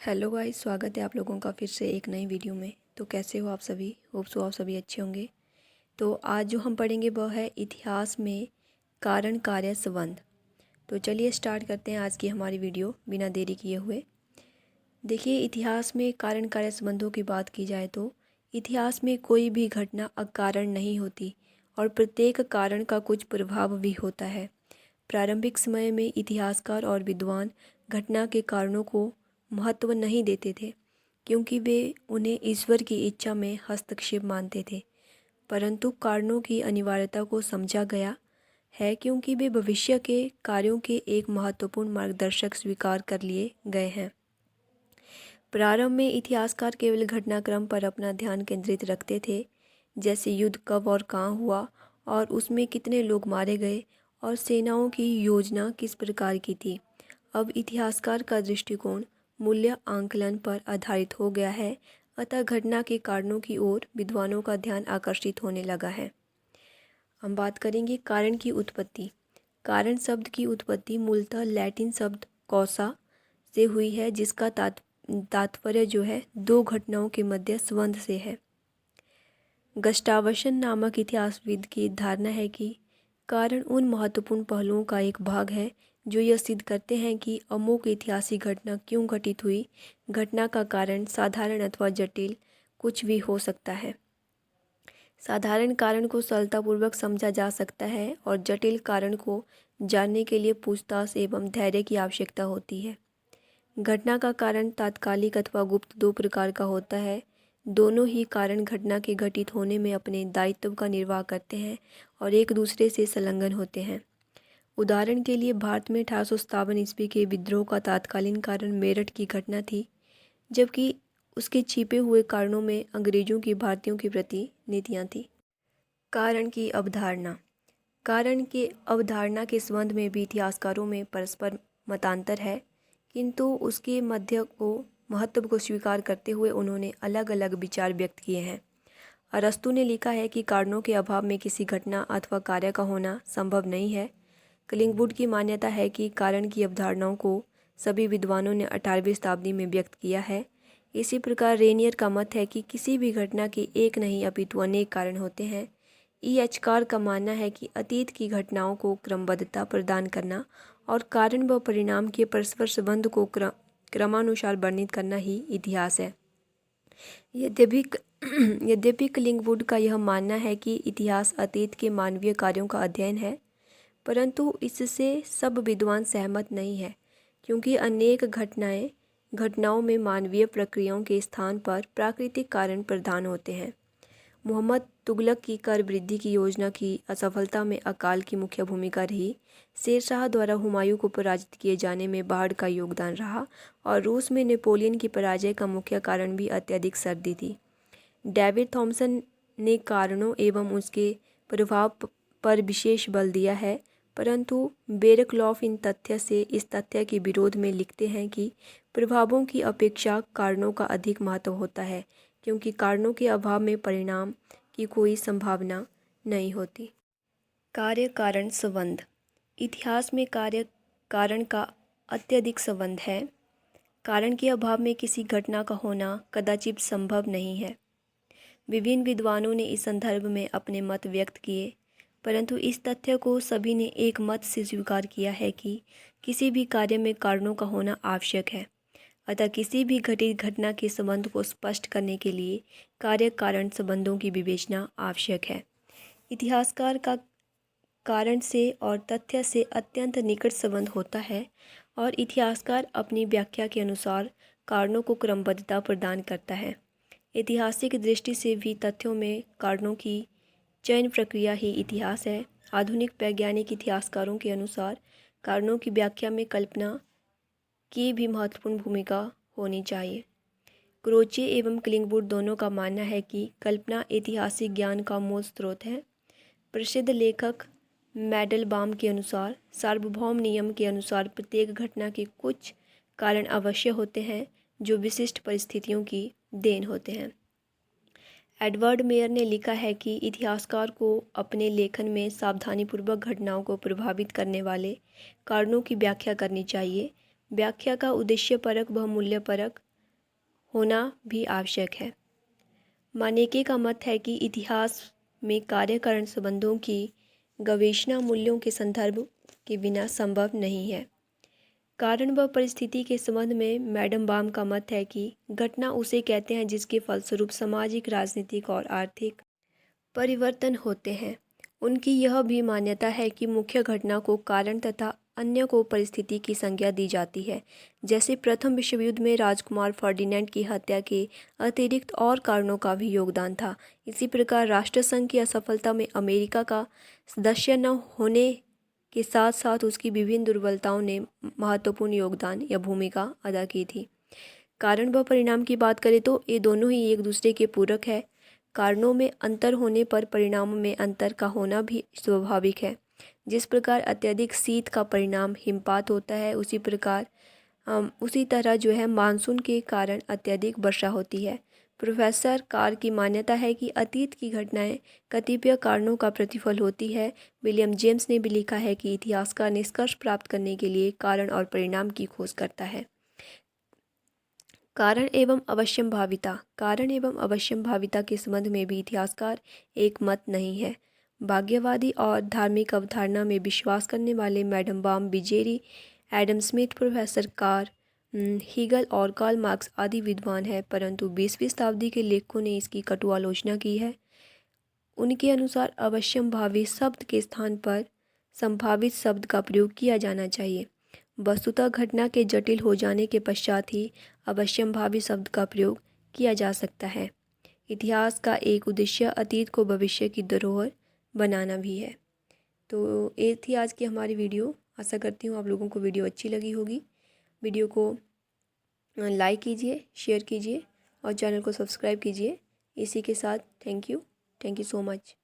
Hello guys, स्वागत है आप लोगों का फिर से एक नई वीडियो में। तो कैसे हो आप सभी? होप सो आप सभी अच्छे होंगे। तो आज जो हम पढ़ेंगे वह है इतिहास में कारण कार्य संबंध। तो चलिए स्टार्ट करते हैं आज की हमारी वीडियो बिना देरी किए हुए। देखिए, इतिहास में कारण कार्य संबंधों की बात की जाए तो इतिहास में कोई भी घटना अकारण नहीं होती और प्रत्येक कारण का कुछ प्रभाव भी होता है। प्रारंभिक समय में इतिहासकार और विद्वान घटना के कारणों को महत्व नहीं देते थे, क्योंकि वे उन्हें ईश्वर की इच्छा में हस्तक्षेप मानते थे। परंतु कारणों की अनिवार्यता को समझा गया है, क्योंकि वे भविष्य के कार्यों के एक महत्वपूर्ण मार्गदर्शक स्वीकार कर लिए गए हैं। प्रारंभ में इतिहासकार केवल घटनाक्रम पर अपना ध्यान केंद्रित रखते थे, जैसे युद्ध कब और कहाँ हुआ और उसमें कितने लोग मारे गए और सेनाओं की योजना किस प्रकार की थी। अब इतिहासकार का दृष्टिकोण मूल्य आंकलन पर आधारित हो गया है, अतः घटना के कारणों की ओर विद्वानों का ध्यान आकर्षित होने लगा है। हम बात करेंगे कारण की उत्पत्ति। कारण शब्द की उत्पत्ति मूलतः लैटिन शब्द कॉसा से हुई है, जिसका तात्पर्य जो है दो घटनाओं के मध्य संबंध से है। गस्टावसन नामक इतिहासविद की धारणा है कि कारण उन महत्वपूर्ण पहलुओं का एक भाग है जो यह सिद्ध करते हैं कि अमुक ऐतिहासिक घटना क्यों घटित हुई। घटना का कारण साधारण अथवा जटिल कुछ भी हो सकता है। साधारण कारण को सरलतापूर्वक समझा जा सकता है और जटिल कारण को जानने के लिए पूछताछ एवं धैर्य की आवश्यकता होती है। घटना का कारण तात्कालिक अथवा गुप्त दो प्रकार का होता है। दोनों ही कारण घटना के घटित होने में अपने दायित्व का निर्वाह करते हैं और एक दूसरे से संलग्न होते हैं। उदाहरण के लिए भारत में 1857 ईस्वी के विद्रोह का तात्कालीन कारण मेरठ की घटना थी, जबकि उसके छिपे हुए कारणों में अंग्रेजों की भारतीयों के प्रति नीतियाँ थीं। कारण की अवधारणा। कारण के अवधारणा के संबंध में भी इतिहासकारों में परस्पर मतांतर है, किंतु उसके महत्व को स्वीकार करते हुए उन्होंने अलग अलग विचार व्यक्त किए हैं। अरस्तु ने लिखा है कि कारणों के अभाव में किसी घटना अथवा कार्य का होना संभव नहीं है। कलिंगवुड की मान्यता है कि कारण की अवधारणाओं को सभी विद्वानों ने 18वीं शताब्दी में व्यक्त किया है। इसी प्रकार रेनियर का मत है कि किसी भी घटना के एक नहीं अपितु अनेक कारण होते हैं। ईएचकार का मानना है कि अतीत की घटनाओं को क्रमबद्धता प्रदान करना और कारण व परिणाम के परस्पर संबंध को क्रमानुसार वर्णित करना ही इतिहास है। यद्यपि कलिंगवुड का यह मानना है कि इतिहास अतीत के मानवीय कार्यों का अध्ययन है, परंतु इससे सब विद्वान सहमत नहीं है, क्योंकि अनेक घटनाओं में मानवीय प्रक्रियाओं के स्थान पर प्राकृतिक कारण प्रधान होते हैं। मोहम्मद तुगलक की कर वृद्धि की योजना की असफलता में अकाल की मुख्य भूमिका रही। शेरशाह द्वारा हुमायूं को पराजित किए जाने में बाढ़ का योगदान रहा और रूस में नेपोलियन की पराजय का मुख्य कारण भी अत्यधिक सर्दी थी। डेविड थॉमसन ने कारणों एवं उसके प्रभाव पर विशेष बल दिया है, परंतु बेरक्लॉफ इस तथ्य के विरोध में लिखते हैं कि प्रभावों की अपेक्षा कारणों का अधिक महत्व होता है, क्योंकि कारणों के अभाव में परिणाम की कोई संभावना नहीं होती। कार्य कारण संबंध। इतिहास में कार्य कारण का अत्यधिक संबंध है। कारण के अभाव में किसी घटना का होना कदाचित संभव नहीं है। विभिन्न विद्वानों ने इस संदर्भ में अपने मत व्यक्त किए, परंतु इस तथ्य को सभी ने एक मत से स्वीकार किया है कि किसी भी कार्य में कारणों का होना आवश्यक है। अतः किसी भी घटित घटना के संबंध को स्पष्ट करने के लिए कार्य कारण संबंधों की विवेचना आवश्यक है। इतिहासकार का कारण से और तथ्य से अत्यंत निकट संबंध होता है और इतिहासकार अपनी व्याख्या के अनुसार कारणों को क्रमबद्धता प्रदान करता है। ऐतिहासिक दृष्टि से भी तथ्यों में कारणों की चयन प्रक्रिया ही इतिहास है। आधुनिक वैज्ञानिक इतिहासकारों के अनुसार कारणों की व्याख्या में कल्पना की भी महत्वपूर्ण भूमिका होनी चाहिए। क्रोचे एवं कलिंगवुड दोनों का मानना है कि कल्पना ऐतिहासिक ज्ञान का मूल स्रोत है। प्रसिद्ध लेखक मैडलबाम के अनुसार सार्वभौम नियम के अनुसार प्रत्येक घटना के कुछ कारण अवश्य होते हैं जो विशिष्ट परिस्थितियों की देन होते हैं। एडवर्ड मेयर ने लिखा है कि इतिहासकार को अपने लेखन में सावधानीपूर्वक घटनाओं को प्रभावित करने वाले कारणों की व्याख्या करनी चाहिए। व्याख्या का उद्देश्यपरक व मूल्यपरक होना भी आवश्यक है। मानेके का मत है कि इतिहास में कार्यकारण संबंधों की गवेषणा मूल्यों के संदर्भ के बिना संभव नहीं है। कारण व परिस्थिति के संबंध में मैडम बाम का मत है कि घटना उसे कहते हैं जिसके फलस्वरूप सामाजिक, राजनीतिक और आर्थिक परिवर्तन होते हैं। उनकी यह भी मान्यता है कि मुख्य घटना को कारण तथा अन्य को परिस्थिति की संज्ञा दी जाती है। जैसे प्रथम विश्व युद्ध में राजकुमार फर्डिनेंड की हत्या के अतिरिक्त और कारणों का भी योगदान था। इसी प्रकार राष्ट्रसंघ की असफलता में अमेरिका का सदस्य न होने के साथ साथ उसकी विभिन्न दुर्बलताओं ने महत्वपूर्ण योगदान या भूमिका अदा की थी। कारण व परिणाम की बात करें तो ये दोनों ही एक दूसरे के पूरक है। कारणों में अंतर होने पर परिणामों में अंतर का होना भी स्वाभाविक है। जिस प्रकार अत्यधिक शीत का परिणाम हिमपात होता है, उसी तरह जो है मानसून के कारण अत्यधिक वर्षा होती है। प्रोफेसर कार की मान्यता है कि अतीत की घटनाएं कतिपय कारणों का प्रतिफल होती है। विलियम जेम्स ने भी लिखा है कि इतिहास का निष्कर्ष प्राप्त करने के लिए कारण और परिणाम की खोज करता है। कारण एवं अवश्यंभाविता के संबंध में भी इतिहासकार एक मत नहीं है। भाग्यवादी और धार्मिक अवधारणा में विश्वास करने वाले मैडम बाम, बिजेरी, Adam Smith, professor Carr, Hegel और कार्ल मार्क्स आदि विद्वान हैं, परंतु 20वीं शताब्दी के लेखकों ने इसकी कटु आलोचना की है। उनके अनुसार अवश्यंभावी शब्द के स्थान पर संभावित शब्द का प्रयोग किया जाना चाहिए। वस्तुतः घटना के जटिल हो जाने के पश्चात ही अवश्यंभावी शब्द का प्रयोग किया जा सकता है। इतिहास का एक उद्देश्य अतीत को भविष्य की धरोहर बनाना भी है। तो ये थी आज की हमारी वीडियो। आशा करती हूँ आप लोगों को वीडियो अच्छी लगी होगी। वीडियो को लाइक कीजिए, शेयर कीजिए और चैनल को सब्सक्राइब कीजिए। इसी के साथ थैंक यू सो मच।